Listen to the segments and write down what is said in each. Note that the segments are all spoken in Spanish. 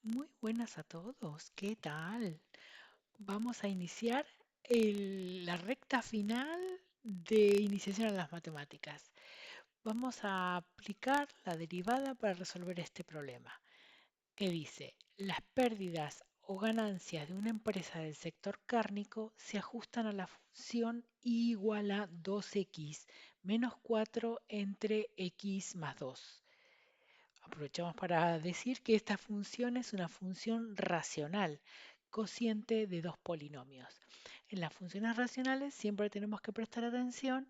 Muy buenas a todos, ¿qué tal? Vamos a iniciar la recta final de iniciación a las matemáticas. Vamos a aplicar la derivada para resolver este problema, que dice, las pérdidas o ganancias de una empresa del sector cárnico se ajustan a la función y igual a 2x menos 4 entre x más 2. Aprovechamos para decir que esta función es una función racional, cociente de dos polinomios. En las funciones racionales siempre tenemos que prestar atención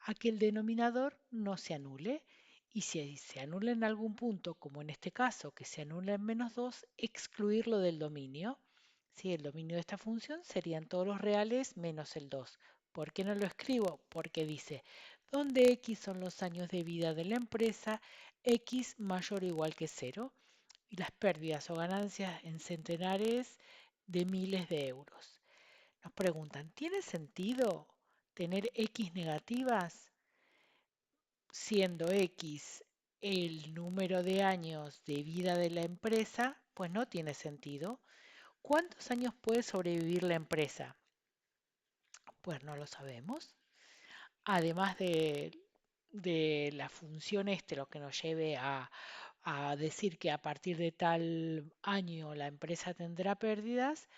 a que el denominador no se anule y si se anula en algún punto, como en este caso, que se anula en menos 2, excluirlo del dominio. Si el dominio de esta función serían todos los reales menos el 2. ¿Por qué no lo escribo? Porque dice, donde x son los años de vida de la empresa, x mayor o igual que cero y las pérdidas o ganancias en centenares de miles de euros. Nos preguntan, ¿tiene sentido tener x negativas siendo x el número de años de vida de la empresa? Pues no tiene sentido. ¿Cuántos años puede sobrevivir la empresa? Pues no lo sabemos. Además de la función lo que nos lleve a decir que a partir de tal año la empresa tendrá pérdidas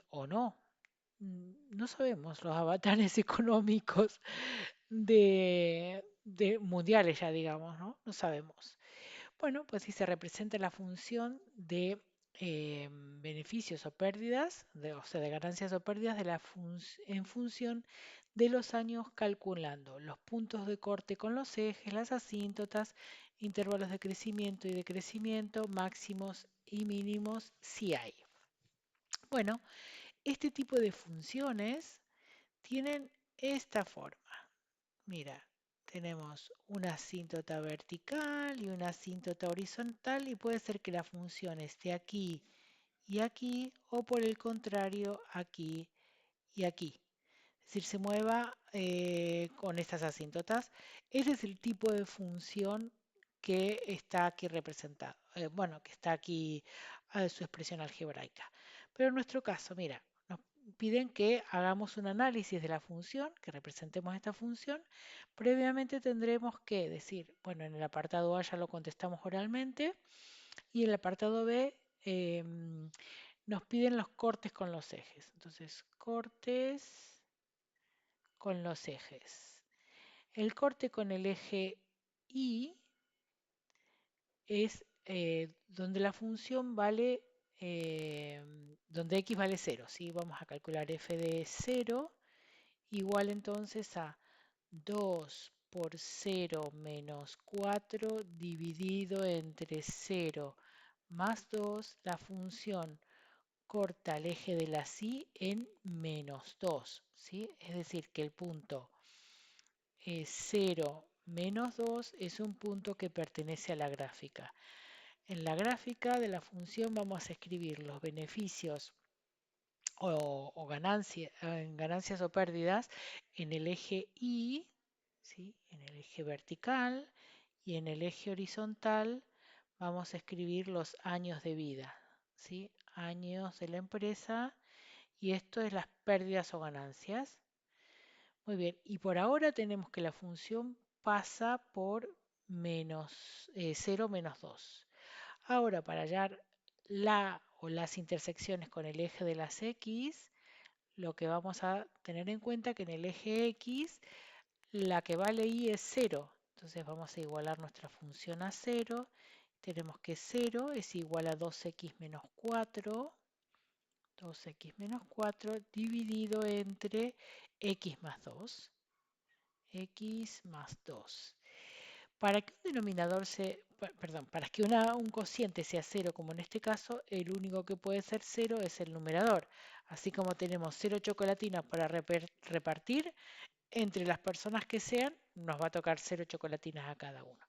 o no. No sabemos los avatares económicos de mundiales ya digamos, ¿no? No sabemos. Bueno, pues si se representa la función de beneficios o pérdidas, o sea, de ganancias o pérdidas en función de los años calculando los puntos de corte con los ejes, las asíntotas, intervalos de crecimiento y decrecimiento, máximos y mínimos si hay. Bueno, este tipo de funciones tienen esta forma. Mira, tenemos una asíntota vertical y una asíntota horizontal y puede ser que la función esté aquí y aquí o por el contrario aquí y aquí. Es decir, se mueva con estas asíntotas. Ese es el tipo de función que está aquí representado. Bueno, que está aquí su expresión algebraica. Pero en nuestro caso, mira, nos piden que hagamos un análisis de la función, que representemos esta función. Previamente tendremos que decir, bueno, en el apartado A ya lo contestamos oralmente y en el apartado B nos piden los cortes con los ejes. Entonces, cortes con los ejes. El corte con el eje Y es donde la función vale, donde x vale 0. ¿Sí? Vamos a calcular f de 0 igual entonces a 2 por 0 menos 4 dividido entre 0 más 2, la función corta el eje de la y en menos 2. ¿Sí? Es decir, que el punto 0 menos 2 es un punto que pertenece a la gráfica. En la gráfica de la función vamos a escribir los beneficios o ganancias o pérdidas en el eje Y, ¿sí? En el eje vertical y en el eje horizontal vamos a escribir los años de vida, ¿sí? Años de la empresa y esto es las pérdidas o ganancias. Muy bien, y por ahora tenemos que la función pasa por menos 0 menos 2. Ahora, para hallar la o las intersecciones con el eje de las x, lo que vamos a tener en cuenta que en el eje x la que vale y es 0. Entonces vamos a igualar nuestra función a 0. Tenemos que 0 es igual a 2x menos 4. 2x menos 4 dividido entre x más 2. X más 2. Para que un denominador perdón, para que un cociente sea 0, como en este caso, el único que puede ser 0 es el numerador. Así como tenemos 0 chocolatinas para repartir, entre las personas que sean, nos va a tocar 0 chocolatinas a cada uno.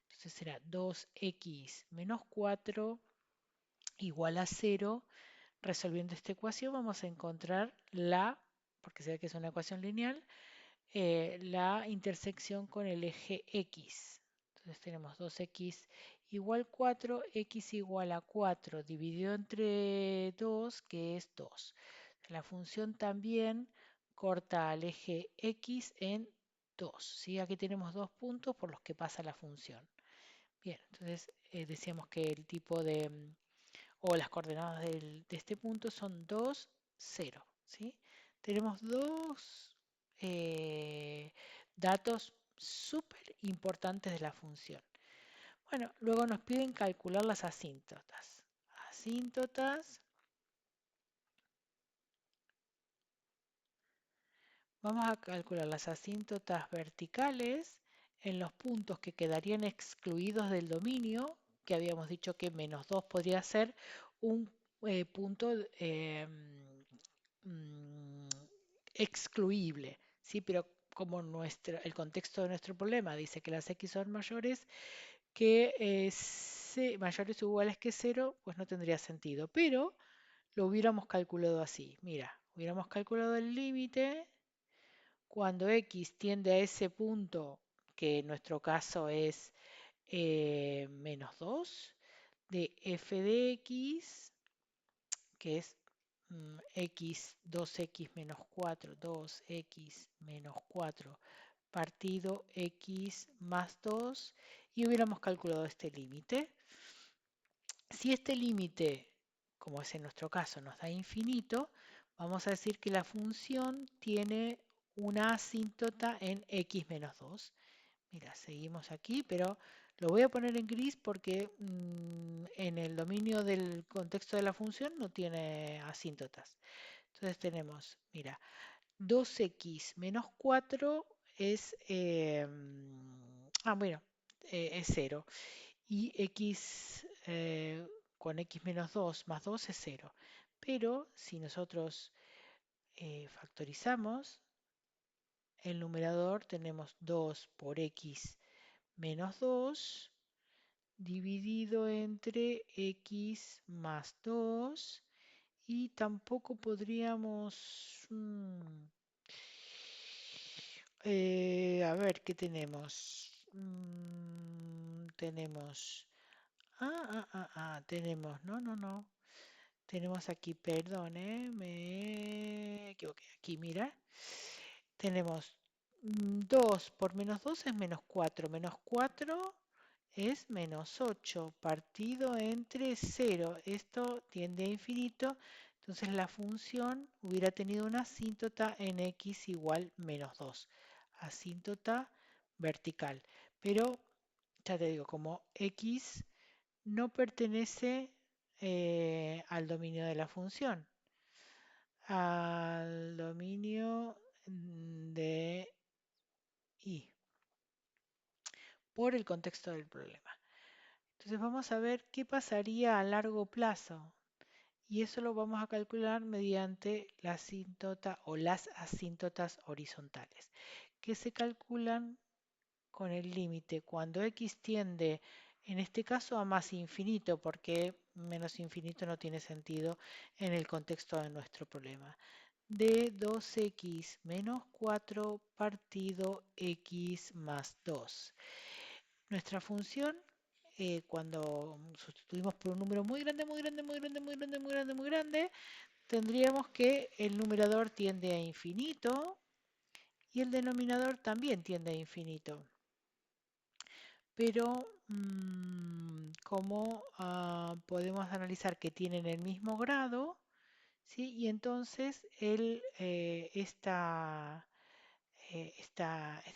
Entonces será 2x menos 4 igual a 0. Resolviendo esta ecuación vamos a encontrar porque se ve que es una ecuación lineal, la intersección con el eje X. Entonces tenemos 2x igual 4, x igual a 4 dividido entre 2, que es 2. La función también corta al eje x en 2, ¿sí? Aquí tenemos dos puntos por los que pasa la función. Bien, entonces decíamos que el tipo de, o las coordenadas de este punto son 2, 0, ¿sí? Tenemos dos datos súper importantes de la función. Bueno, luego nos piden calcular las asíntotas. Asíntotas, vamos a calcular las asíntotas verticales en los puntos que quedarían excluidos del dominio, que habíamos dicho que menos 2 podría ser un punto mm, excluible, ¿sí? Pero como el contexto de nuestro problema dice que las x son mayores que mayores o iguales que 0, pues no tendría sentido. Pero lo hubiéramos calculado así. Mira, hubiéramos calculado el límite cuando x tiende a ese punto, que en nuestro caso es menos 2, de f de x, que es x, 2x menos 4, 2x menos 4 partido x más 2, y hubiéramos calculado este límite. Si este límite, como es en nuestro caso, nos da infinito, vamos a decir que la función tiene una asíntota en x menos 2. Mira, seguimos aquí, pero lo voy a poner en gris porque en el dominio del contexto de la función no tiene asíntotas. Entonces tenemos, mira, 2x menos 4 es, bueno, es 0. Y x con x menos 2 más 2 es 0. Pero si nosotros factorizamos, el numerador tenemos 2 por x menos 2 dividido entre x más 2, y tampoco podríamos a ver, ¿qué tenemos? Tenemos tenemos, no, tenemos aquí, perdón, me equivoqué, aquí, mira, tenemos 2 por menos 2 es menos 4, menos 4 es menos 8, partido entre 0, esto tiende a infinito, entonces la función hubiera tenido una asíntota en x igual menos 2, asíntota vertical, pero ya te digo, como x no pertenece al dominio de la función, al dominio de y por el contexto del problema. Entonces vamos a ver qué pasaría a largo plazo, y eso lo vamos a calcular mediante la asíntota o las asíntotas horizontales, que se calculan con el límite cuando x tiende, en este caso, a más infinito, porque menos infinito no tiene sentido en el contexto de nuestro problema, de 2x menos 4 partido x más 2. Nuestra función, cuando sustituimos por un número muy grande, muy grande, muy grande, muy grande, muy grande, muy grande, tendríamos que el numerador tiende a infinito y el denominador también tiende a infinito. Pero como podemos analizar que tienen el mismo grado, ¿sí? Y entonces este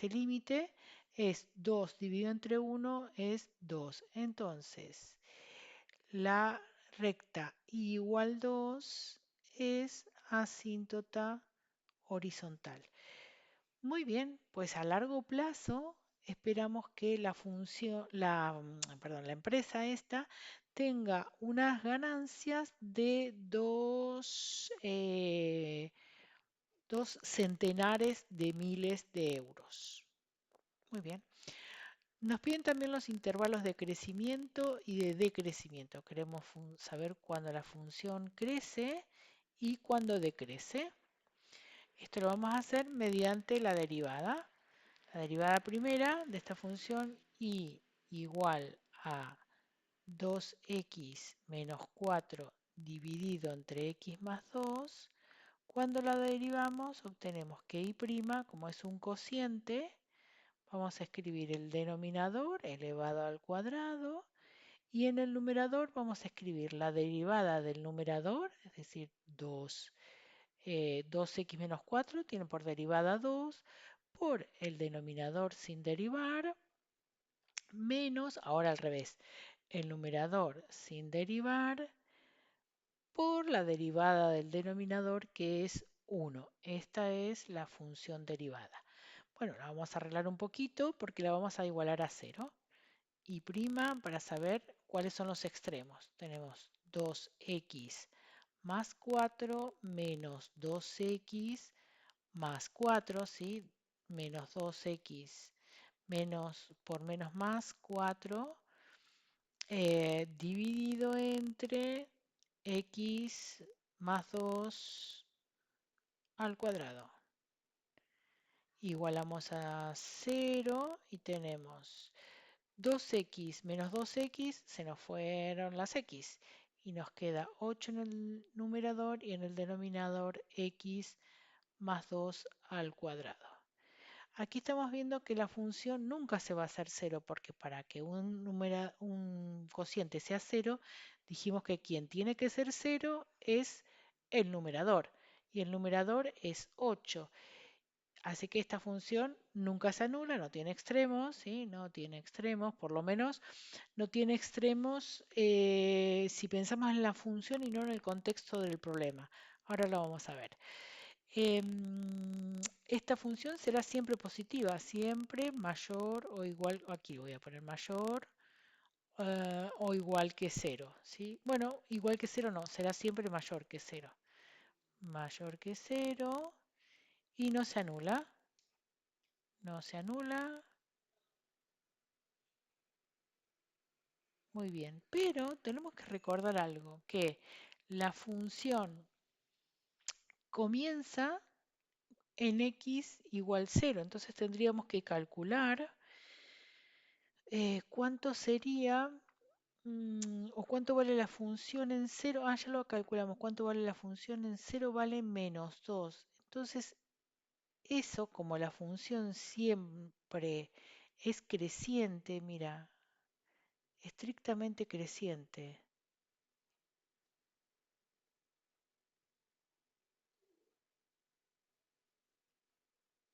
límite es 2 dividido entre 1 es 2. Entonces, la recta igual 2 es asíntota horizontal. Muy bien, pues a largo plazo esperamos que la función, perdón, la empresa esta tenga unas ganancias de 2 centenares de miles de euros. Muy bien. Nos piden también los intervalos de crecimiento y de decrecimiento. Queremos saber cuándo la función crece y cuándo decrece. Esto lo vamos a hacer mediante la derivada. La derivada primera de esta función y igual a 2x menos 4 dividido entre x más 2. Cuando la derivamos, obtenemos que y', como es un cociente, vamos a escribir el denominador elevado al cuadrado y en el numerador vamos a escribir la derivada del numerador, es decir, 2x menos 4 tiene por derivada 2, por el denominador sin derivar, menos, ahora al revés, el numerador sin derivar, por la derivada del denominador que es 1. Esta es la función derivada. Bueno, la vamos a arreglar un poquito porque la vamos a igualar a 0. Y' para saber cuáles son los extremos. Tenemos 2x más 4 menos 2x más 4, ¿sí? Menos 2x menos por menos más 4 dividido entre x más 2 al cuadrado. Igualamos a 0 y tenemos 2x menos 2x, se nos fueron las x y nos queda 8 en el numerador y en el denominador x más 2 al cuadrado. Aquí estamos viendo que la función nunca se va a hacer 0 porque para que un cociente sea 0, dijimos que quien tiene que ser 0 es el numerador y el numerador es 8. Así que esta función nunca se anula, no tiene extremos, ¿sí? No tiene extremos, por lo menos no tiene extremos si pensamos en la función y no en el contexto del problema. Ahora lo vamos a ver. Esta función será siempre positiva, siempre mayor o igual, aquí voy a poner mayor o igual que 0, ¿sí? Bueno, igual que 0 no, será siempre mayor que 0. Mayor que 0 y no se anula. No se anula. Muy bien, pero tenemos que recordar algo, que la función comienza en x igual 0, entonces tendríamos que calcular cuánto sería o cuánto vale la función en 0. Ah, ya lo calculamos, cuánto vale la función en 0 vale menos 2. Entonces eso, como la función siempre es creciente, mira, estrictamente creciente.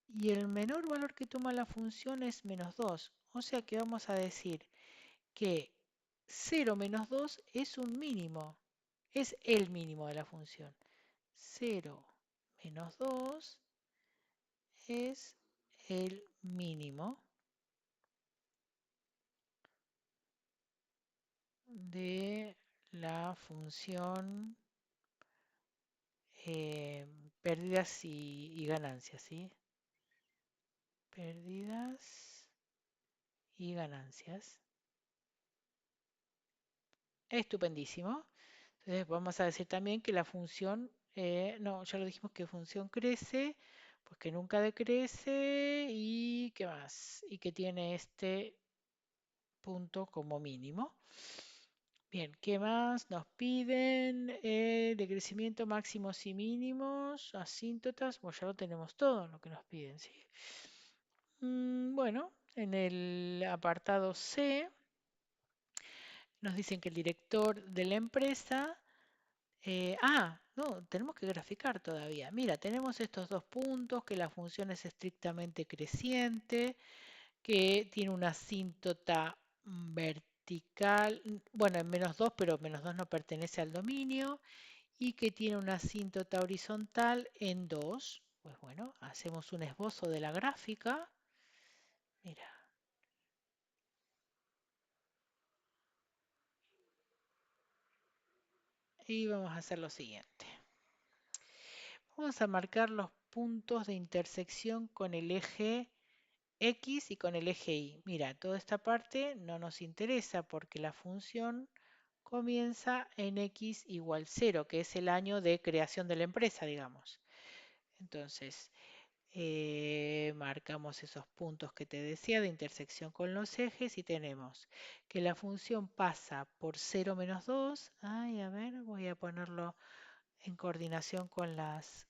Y el menor valor que toma la función es menos 2. O sea que vamos a decir que 0 menos 2 es un mínimo. Es el mínimo de la función. 0 menos 2 es el mínimo de la función eh, pérdidas y ganancias, ¿sí? Pérdidas y ganancias. Estupendísimo. Entonces vamos a decir también que la función, no, ya lo dijimos que función crece, pues que nunca decrece y qué más, y que tiene este punto como mínimo. Bien, ¿qué más nos piden? De crecimiento máximos y mínimos, asíntotas, pues ya lo tenemos todo lo que nos piden, ¿sí? Bueno, en el apartado C nos dicen que el director de la empresa no, tenemos que graficar todavía. Mira, tenemos estos dos puntos, que la función es estrictamente creciente, que tiene una asíntota vertical, bueno, en menos 2, pero menos 2 no pertenece al dominio, y que tiene una asíntota horizontal en 2. Pues bueno, hacemos un esbozo de la gráfica. Mira, y vamos a hacer lo siguiente. Vamos a marcar los puntos de intersección con el eje X y con el eje Y. Mira, toda esta parte no nos interesa porque la función comienza en X igual 0, que es el año de creación de la empresa, digamos. Entonces, Marcamos esos puntos que te decía de intersección con los ejes y tenemos que la función pasa por 0 menos 2. Ay, a ver, voy a ponerlo en coordinación con los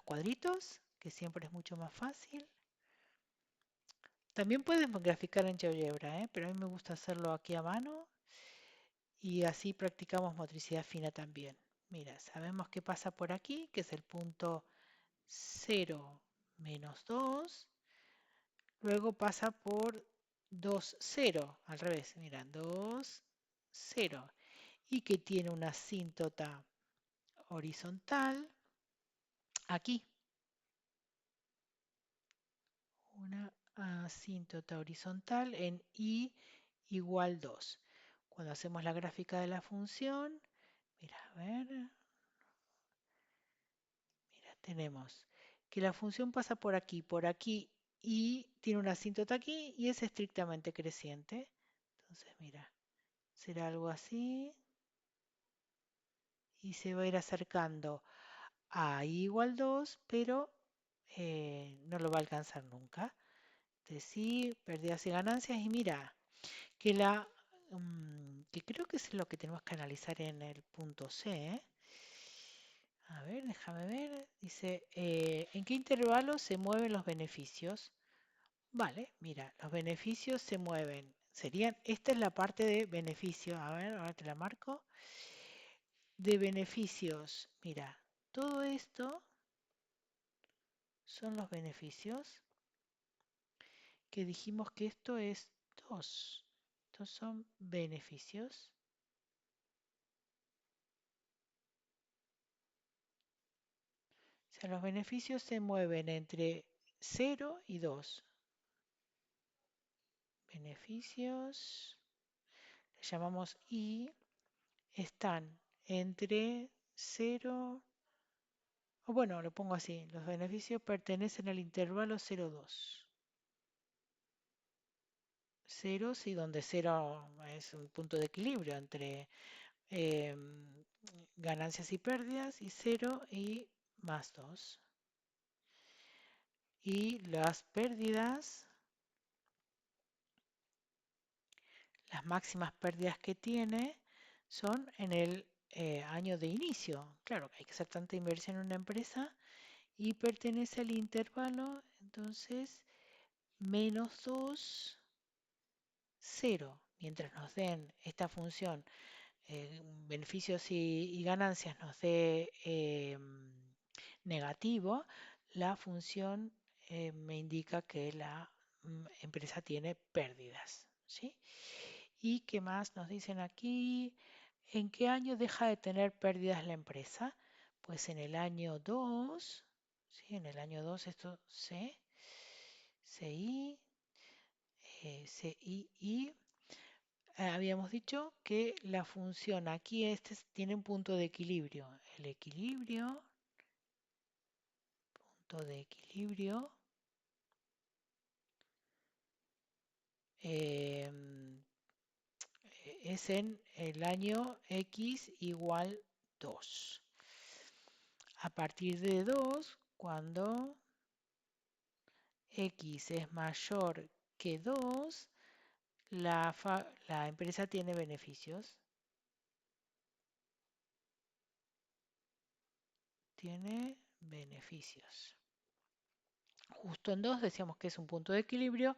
cuadritos, que siempre es mucho más fácil. También puedes graficar en GeoGebra, pero a mí me gusta hacerlo aquí a mano y así practicamos motricidad fina también. Mira, sabemos qué pasa por aquí, que es el punto 0 menos 2. Luego pasa por 2, 0, al revés, mira, 2, 0. Y que tiene una asíntota horizontal aquí. Una asíntota horizontal en I igual 2. Cuando hacemos la gráfica de la función, mira, a ver, mira, tenemos que la función pasa por aquí y tiene una asíntota aquí y es estrictamente creciente. Entonces, mira, será algo así y se va a ir acercando a I igual 2, pero no lo va a alcanzar nunca. Entonces, sí, pérdidas y ganancias y mira, que creo que es lo que tenemos que analizar en el punto C. A ver, déjame ver. Dice, ¿en qué intervalo se mueven los beneficios? Vale, mira, los beneficios se mueven. Esta es la parte de beneficio. A ver, ahora te la marco. De beneficios, mira, todo esto son los beneficios que dijimos que esto es 2. Estos son beneficios. O sea, los beneficios se mueven entre 0 y 2. Beneficios, le llamamos I, están entre 0, o bueno, lo pongo así, los beneficios pertenecen al intervalo 0,2. 0, sí, donde 0 es un punto de equilibrio entre ganancias y pérdidas, y 0 y más 2. Y las pérdidas, las máximas pérdidas que tiene son en el año de inicio. Claro que hay que hacer tanta inversión en una empresa y pertenece al intervalo, entonces, menos 2, 0. Mientras nos den esta función, beneficios y ganancias nos dé negativo, la función me indica que la empresa tiene pérdidas. ¿Sí? ¿Y qué más nos dicen aquí? ¿En qué año deja de tener pérdidas la empresa? Pues en el año 2, ¿sí? En el año 2 esto CI, CII. Habíamos dicho que la función aquí tiene un punto de equilibrio. El equilibrio, punto de equilibrio, em, es en el año X igual 2. A partir de 2, cuando X es mayor que 2, la empresa tiene beneficios. Tiene beneficios. Justo en 2 decíamos que es un punto de equilibrio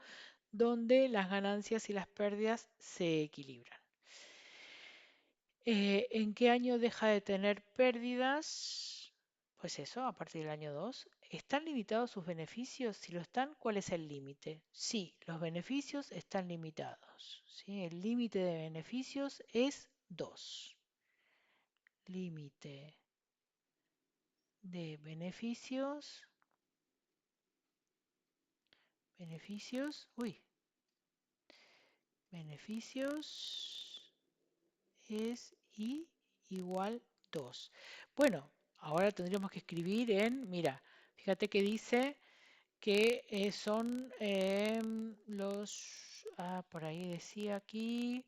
donde las ganancias y las pérdidas se equilibran. ¿En qué año deja de tener pérdidas? Pues eso, a partir del año 2. ¿Están limitados sus beneficios? Si lo están, ¿cuál es el límite? Sí, los beneficios están limitados. ¿Sí? El límite de beneficios es 2. Límite de beneficios es I igual 2. Bueno, ahora tendríamos que escribir mira, fíjate que dice que son por ahí decía aquí,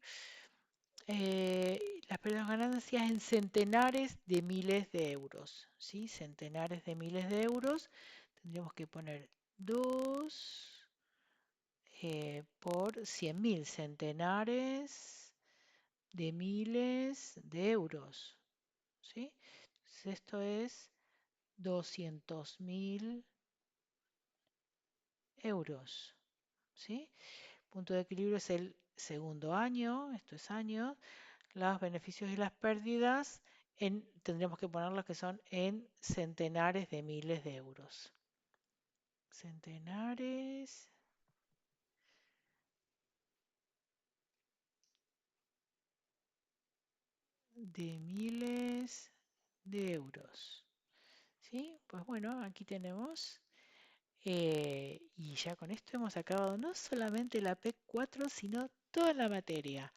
las pérdidas o ganancias en centenares de miles de euros, ¿sí? Centenares de miles de euros. Tendríamos que poner 2 por 100.000, centenares de miles de euros, ¿sí? Entonces esto es 200.000 euros, ¿sí? Punto de equilibrio es el segundo año, esto es año. Los beneficios y las pérdidas tendremos que poner los que son en centenares de miles de euros. Centenares de miles de euros. ¿Sí? Pues bueno, aquí tenemos. Y ya con esto hemos acabado no solamente la PEC 4, sino toda la materia.